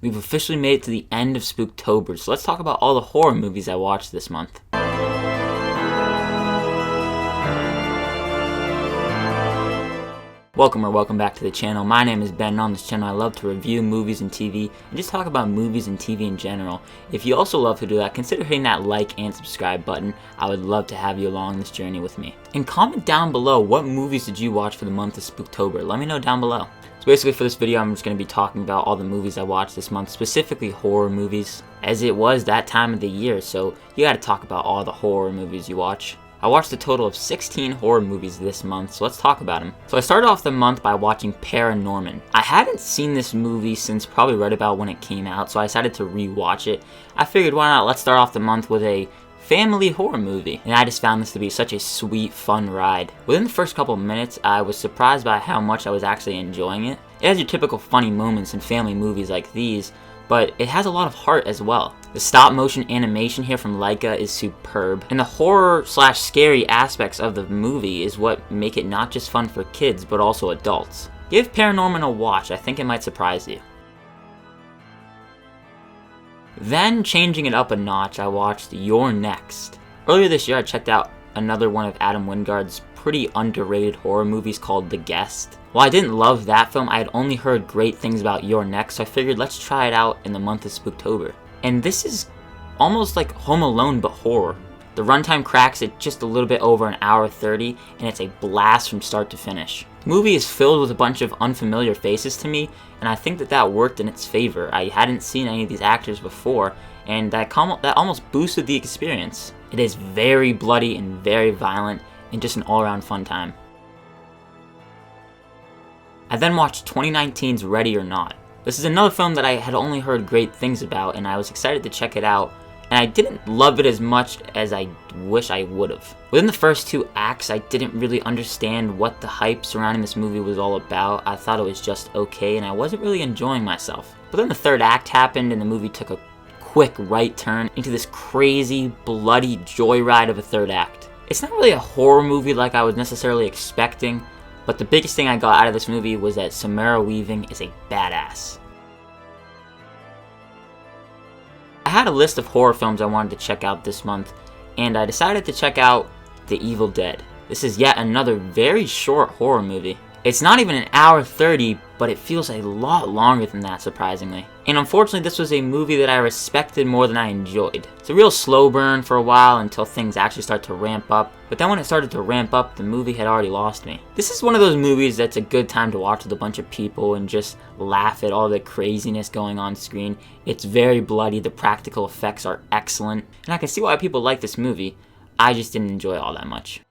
We've officially made it to the end of Spooktober, so let's talk about all the horror movies I watched this month. Welcome back to the channel. My name is Ben, and on this channel I love to review movies and TV, and just talk about movies and TV in general. If you also love to do that, consider hitting that like and subscribe button. I would love to have you along this journey with me. And comment down below, what movies did you watch for the month of Spooktober? Let me know down below. So basically for this video I'm just going to be talking about all the movies I watched this month, specifically horror movies, as it was that time of the year, so you gotta talk about all the horror movies you watch. I watched a total of 16 horror movies this month, so let's talk about them. So I started off the month by watching Paranorman. I hadn't seen this movie since probably right about when it came out, so I decided to re-watch it. I figured, why not, let's start off the month with a family horror movie, and I just found this to be such a sweet, fun ride. Within the first couple of minutes, I was surprised by how much I was actually enjoying it. It has your typical funny moments in family movies like these, but it has a lot of heart as well. The stop motion animation here from Leica is superb, and the horror/scary aspects of the movie is what make it not just fun for kids but also adults. Give Paranorman a watch, I think it might surprise you. Then, changing it up a notch, I watched You're Next. Earlier this year I checked out another one of Adam Wingard's pretty underrated horror movies called The Guest. While I didn't love that film, I had only heard great things about You're Next, so I figured let's try it out in the month of Spooktober. And this is almost like Home Alone but horror. The runtime cracks at just a little bit over an hour 30, and it's a blast from start to finish. The movie is filled with a bunch of unfamiliar faces to me, and I think that worked in its favor. I hadn't seen any of these actors before, and that almost boosted the experience. It is very bloody and very violent, and just an all-around fun time. I then watched 2019's Ready or Not. This is another film that I had only heard great things about, and I was excited to check it out, and I didn't love it as much as I wish I would have. Within the first two acts, I didn't really understand what the hype surrounding this movie was all about. I thought it was just okay, and I wasn't really enjoying myself. But then the third act happened, and the movie took a quick right turn into this crazy, bloody joyride of a third act. It's not really a horror movie like I was necessarily expecting, but the biggest thing I got out of this movie was that Samara Weaving is a badass. I had a list of horror films I wanted to check out this month, and I decided to check out The Evil Dead. This is yet another very short horror movie. It's not even an hour 30, but it feels a lot longer than that, surprisingly. And unfortunately, this was a movie that I respected more than I enjoyed. It's a real slow burn for a while until things actually start to ramp up, but then when it started to ramp up, the movie had already lost me. This is one of those movies that's a good time to watch with a bunch of people and just laugh at all the craziness going on screen. It's very bloody, the practical effects are excellent, and I can see why people like this movie. I just didn't enjoy it all that much.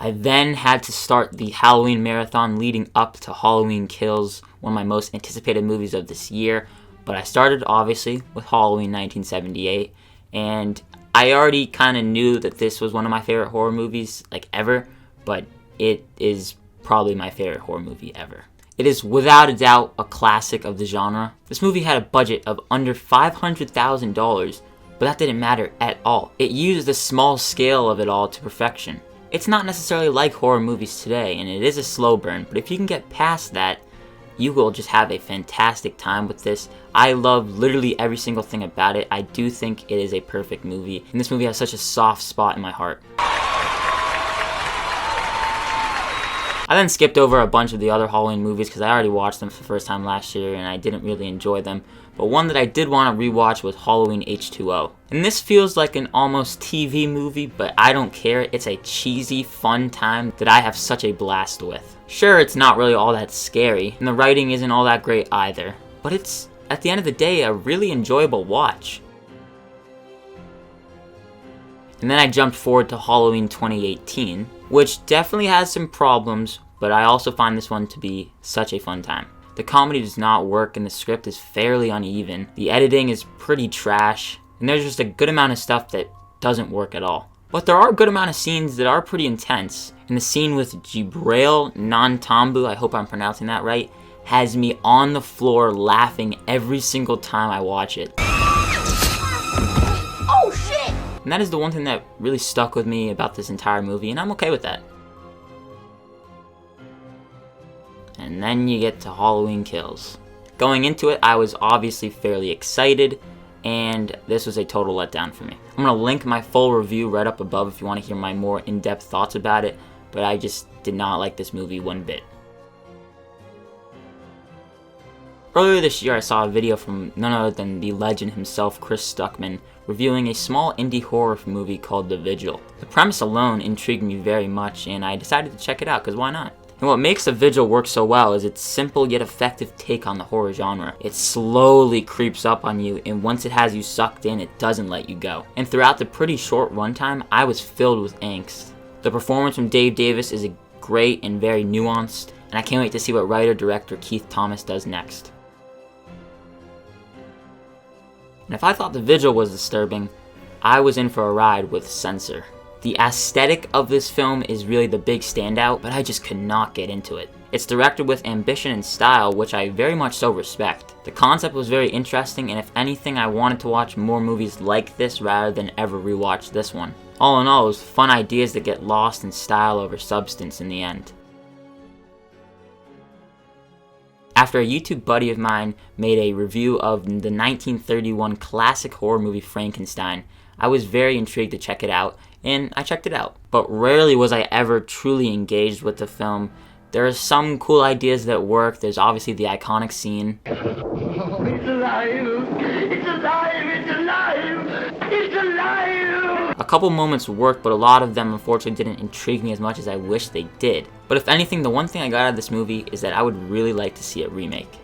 I then had to start the Halloween marathon leading up to Halloween Kills, one of my most anticipated movies of this year, but I started obviously with Halloween 1978, and I already kind of knew that this was one of my favorite horror movies, like ever, but it is probably my favorite horror movie ever. It is without a doubt a classic of the genre. This movie had a budget of under $500,000, but that didn't matter at all. It used the small scale of it all to perfection. It's not necessarily like horror movies today, and it is a slow burn, but if you can get past that, you will just have a fantastic time with this. I love literally every single thing about it. I do think it is a perfect movie, and this movie has such a soft spot in my heart. I then skipped over a bunch of the other Halloween movies because I already watched them for the first time last year and I didn't really enjoy them. But one that I did want to rewatch was Halloween H2O. And this feels like an almost TV movie, but I don't care. It's a cheesy, fun time that I have such a blast with. Sure, it's not really all that scary, and the writing isn't all that great either, but it's, at the end of the day, a really enjoyable watch. And then I jumped forward to Halloween 2018, which definitely has some problems, but I also find this one to be such a fun time. The comedy does not work and the script is fairly uneven. The editing is pretty trash, and there's just a good amount of stuff that doesn't work at all. But there are a good amount of scenes that are pretty intense, and the scene with Jibril Nantambu, I hope I'm pronouncing that right, has me on the floor laughing every single time I watch it. Oh shit! And that is the one thing that really stuck with me about this entire movie, and I'm okay with that. And then you get to Halloween Kills. Going into it, I was obviously fairly excited, and this was a total letdown for me. I'm going to link my full review right up above if you want to hear my more in-depth thoughts about it, but I just did not like this movie one bit. Earlier this year, I saw a video from none other than the legend himself, Chris Stuckman, reviewing a small indie horror movie called The Vigil. The premise alone intrigued me very much, and I decided to check it out, because why not? And what makes The Vigil work so well is its simple yet effective take on the horror genre. It slowly creeps up on you, and once it has you sucked in, it doesn't let you go. And throughout the pretty short runtime, I was filled with angst. The performance from Dave Davis is great and very nuanced, and I can't wait to see what writer-director Keith Thomas does next. And if I thought The Vigil was disturbing, I was in for a ride with Censor. The aesthetic of this film is really the big standout, but I just could not get into it. It's directed with ambition and style, which I very much so respect. The concept was very interesting, and if anything, I wanted to watch more movies like this rather than ever rewatch this one. All in all, it was fun ideas that get lost in style over substance in the end. After a YouTube buddy of mine made a review of the 1931 classic horror movie Frankenstein, I was very intrigued to check it out, and I checked it out. But rarely was I ever truly engaged with the film. There are some cool ideas that work. There's obviously the iconic scene. Oh, it's alive! It's alive! It's alive! It's alive! A couple moments worked, but a lot of them unfortunately didn't intrigue me as much as I wish they did. But if anything, the one thing I got out of this movie is that I would really like to see a remake.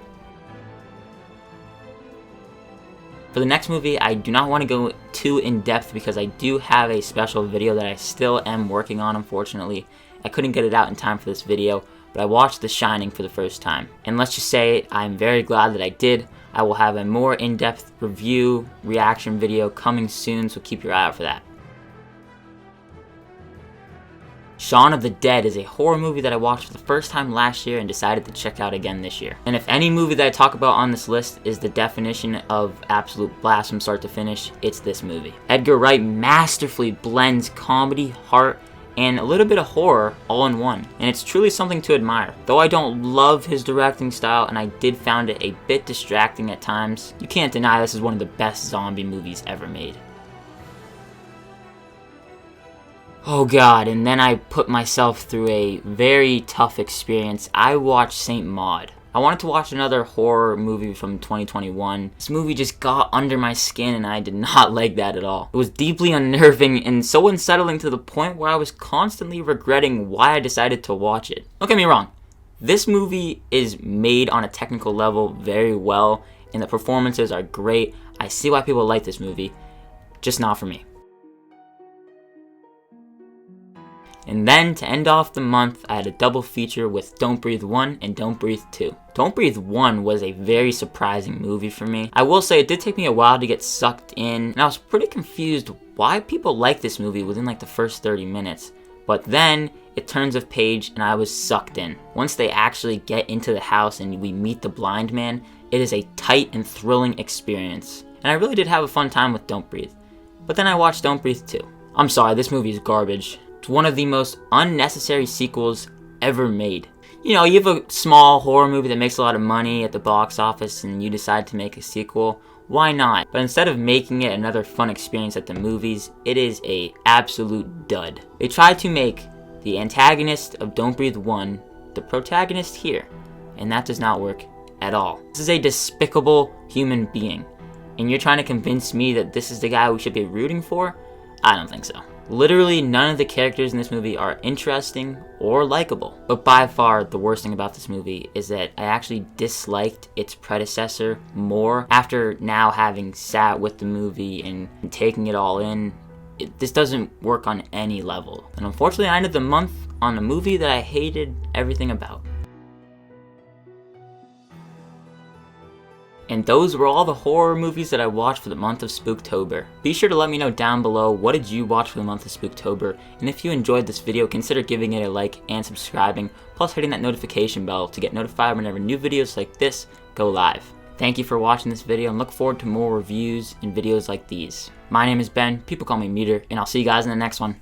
For the next movie, I do not want to go too in-depth because I do have a special video that I still am working on, unfortunately. I couldn't get it out in time for this video, but I watched The Shining for the first time. And let's just say I'm very glad that I did. I will have a more in-depth review, reaction video coming soon, so keep your eye out for that. Shaun of the Dead is a horror movie that I watched for the first time last year and decided to check out again this year. And if any movie that I talk about on this list is the definition of absolute blast from start to finish, it's this movie. Edgar Wright masterfully blends comedy, heart, and a little bit of horror all in one. And it's truly something to admire. Though I don't love his directing style and I did find it a bit distracting at times, you can't deny this is one of the best zombie movies ever made. Oh god, and then I put myself through a very tough experience. I watched Saint Maud. I wanted to watch another horror movie from 2021. This movie just got under my skin and I did not like that at all. It was deeply unnerving and so unsettling to the point where I was constantly regretting why I decided to watch it. Don't get me wrong, this movie is made on a technical level very well and the performances are great. I see why people like this movie, just not for me. And then, to end off the month, I had a double feature with Don't Breathe 1 and Don't Breathe 2. Don't Breathe 1 was a very surprising movie for me. I will say it did take me a while to get sucked in, and I was pretty confused why people like this movie within like the first 30 minutes. But then, it turns a page and I was sucked in. Once they actually get into the house and we meet the blind man, it is a tight and thrilling experience. And I really did have a fun time with Don't Breathe. But then I watched Don't Breathe 2. I'm sorry, this movie is garbage. It's one of the most unnecessary sequels ever made. You know, you have a small horror movie that makes a lot of money at the box office and you decide to make a sequel. Why not? But instead of making it another fun experience at the movies, it is a absolute dud. They tried to make the antagonist of Don't Breathe 1 the protagonist here, and that does not work at all. This is a despicable human being, and you're trying to convince me that this is the guy we should be rooting for? I don't think so. Literally none of the characters in this movie are interesting or likable. But by far the worst thing about this movie is that I actually disliked its predecessor more after now having sat with the movie and taking it all in. This doesn't work on any level. And unfortunately I ended the month on a movie that I hated everything about. And those were all the horror movies that I watched for the month of Spooktober. Be sure to let me know down below what did you watch for the month of Spooktober, and if you enjoyed this video, consider giving it a like and subscribing, plus hitting that notification bell to get notified whenever new videos like this go live. Thank you for watching this video and look forward to more reviews and videos like these. My name is Ben, people call me Meter, and I'll see you guys in the next one.